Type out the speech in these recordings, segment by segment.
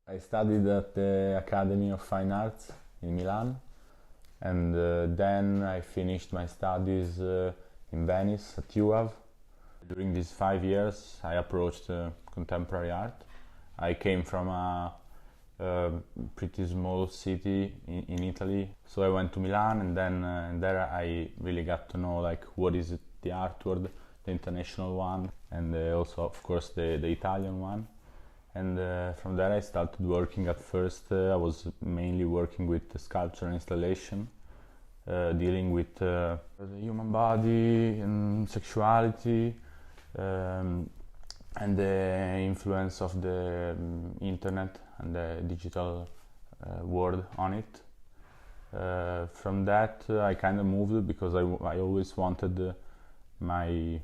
I studied at the Academy of Fine Arts in Milan, and then I finished my studies in Venice at UAV. During these 5 years, I approached contemporary art. I came from a pretty small city in Italy, so I went to Milan, and then there I really got to know like what is it, the art world, the international one, and also of course the Italian one. And from there I started working. At first I was mainly working with sculpture and installation, dealing with the human body and sexuality, and the influence of the internet and the digital world on it. From that I kind of moved because I always wanted my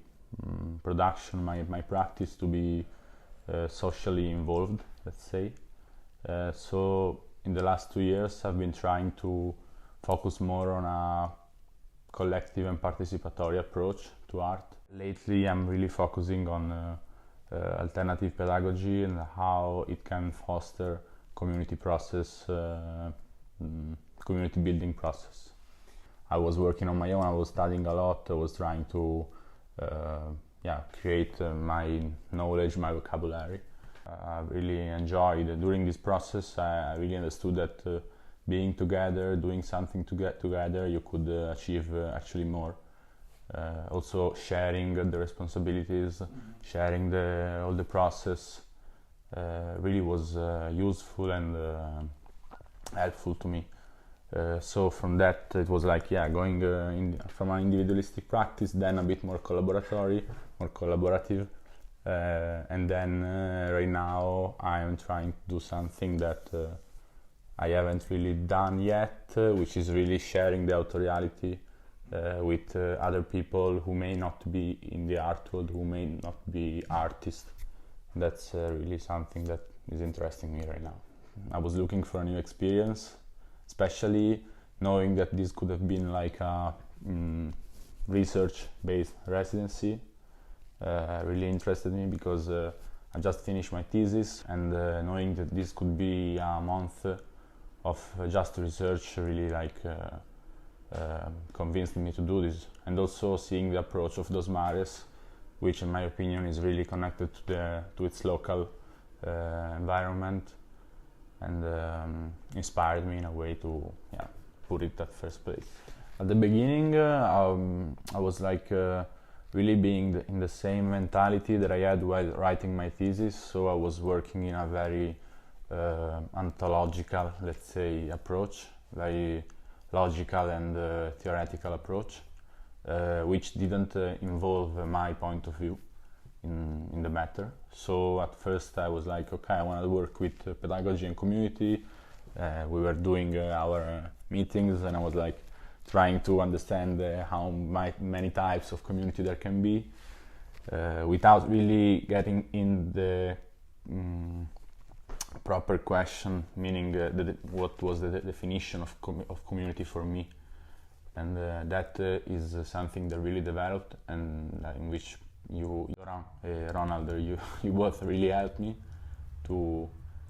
production, my practice to be socially involved, let's say. So in the last 2 years I've been trying to focus more on a collective and participatory approach to art. Lately I'm really focusing on alternative pedagogy and how it can foster community process, community building process. I was working on my own, I was studying a lot, I was trying to create my knowledge, my vocabulary. I really enjoyed during this process. I really understood that being together, doing something together, you could achieve actually more. Also sharing the responsibilities, sharing all the process really was useful and helpful to me. So from that it was like going from an individualistic practice, then a bit more collaborative, and then right now I am trying to do something that I haven't really done yet, which is really sharing the authoriality with other people who may not be in the art world, who may not be artists. That's really something that is interesting me right now. I was looking for a new experience, especially knowing that this could have been like a research-based residency. Really interested me because I just finished my thesis, and knowing that this could be a month of just research really convinced me to do this. And also seeing the approach of Dos Mares, which in my opinion is really connected to its local environment, and inspired me in a way to put it at first place. At the beginning I was really being in the same mentality that I had while writing my thesis, so I was working in a very ontological, let's say, approach, very logical and theoretical approach, which didn't involve my point of view in the matter. So at first I was like, okay, I want to work with pedagogy and community. We were doing our meetings, and I was like trying to understand how many types of community there can be, without really getting in the proper question, meaning what was the definition of community for me. And that is something that really developed, and in which Ronald, you both really helped me to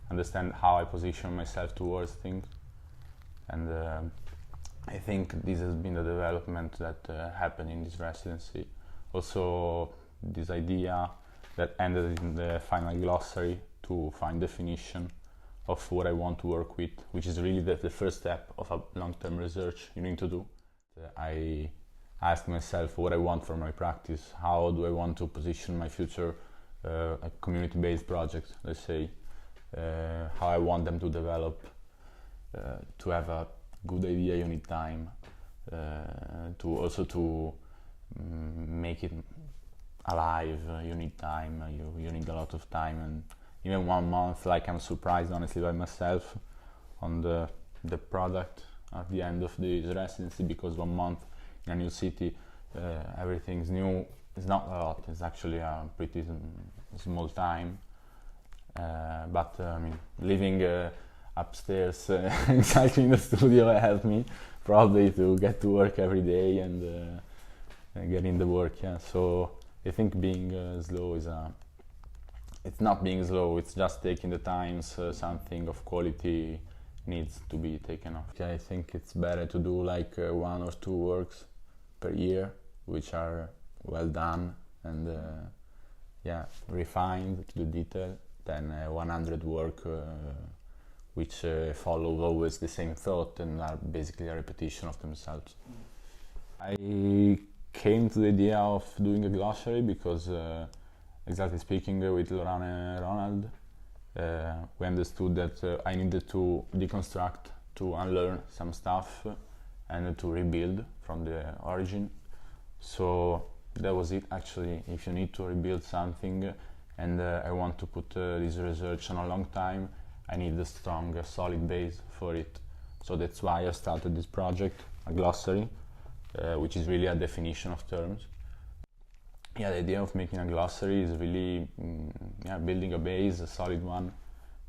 understand how I position myself towards things. And I think this has been the development that happened in this residency. Also this idea that ended in the final glossary to find definition of what I want to work with, which is really the first step of a long-term research you need to do. I asked myself what I want for my practice, how do I want to position my future community-based projects, let's say, how I want them to develop, to have a good idea you need time, to make it alive you need time, you need a lot of time. And even 1 month, I'm surprised honestly by myself on the product at the end of this residency, because 1 month in a new city, everything's new. It's not a lot, it's actually a pretty small time, but living upstairs exactly in the studio helped me probably to get to work every day and get in the work. So I think being slow it's not being slow, it's just taking the time. So something of quality needs to be taken off. I think it's better to do like 1 or 2 works per year, which are well done and refined to the detail, than 100 work which follow always the same thought and are basically a repetition of themselves. I came to the idea of doing a glossary because, exactly speaking, with Laura and Ronald, we understood that I needed to deconstruct, to unlearn some stuff and to rebuild from the origin. So that was it actually. If you need to rebuild something and I want to put this research on a long time, I need a strong, solid base for it. So that's why I started this project, a glossary, which is really a definition of terms. The idea of making a glossary is really building a base, a solid one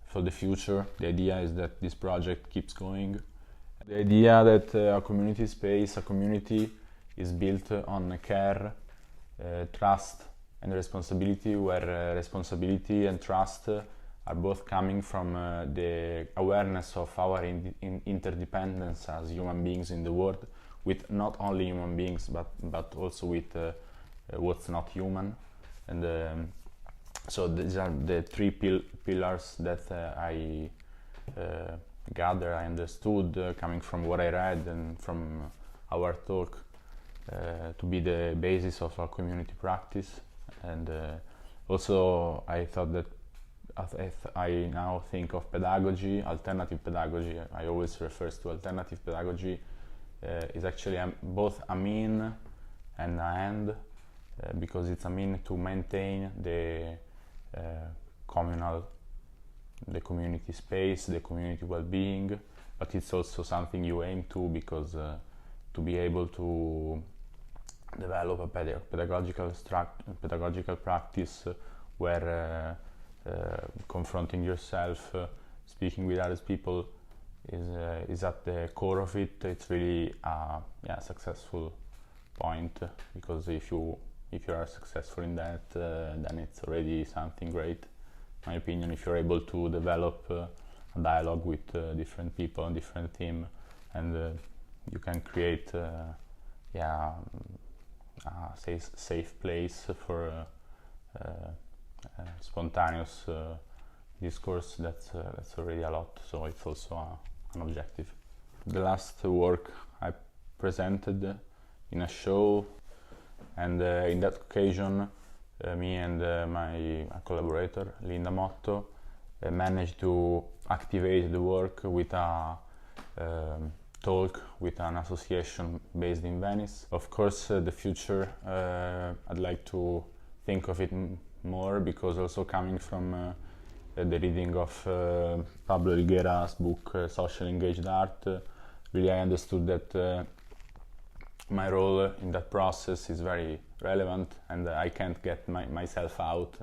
for the future. The idea is that this project keeps going. The idea that a community space, a community, is built on care, trust and responsibility, where responsibility and trust are both coming from the awareness of our interdependence as human beings in the world, with not only human beings but also with what's not human. And so these are the 3 pillars that I gather, I understood coming from what I read and from our talk, to be the basis of a community practice. And also I thought that I now think of pedagogy, alternative pedagogy. I always refer to alternative pedagogy. Is actually both a mean and an end, because it's a mean to maintain the community space, the community well-being, but it's also something you aim to, because to be able to develop a pedagogical practice where confronting yourself, speaking with other people is at the core of it. It's really a successful point, because if you are successful in that, then it's already something great, in my opinion. If you're able to develop a dialogue with different people on different themes, and you can create a safe place for spontaneous discourse, that's already a lot. So it's also an objective. The last work I presented in a show, and in that occasion me and my collaborator Linda Motto managed to activate the work with a talk with an association based in Venice. Of course, the future, I'd like to think of it more, because also coming from the reading of Pablo Higuera's book Social Engaged Art, really I understood that my role in that process is very relevant, and I can't get myself out.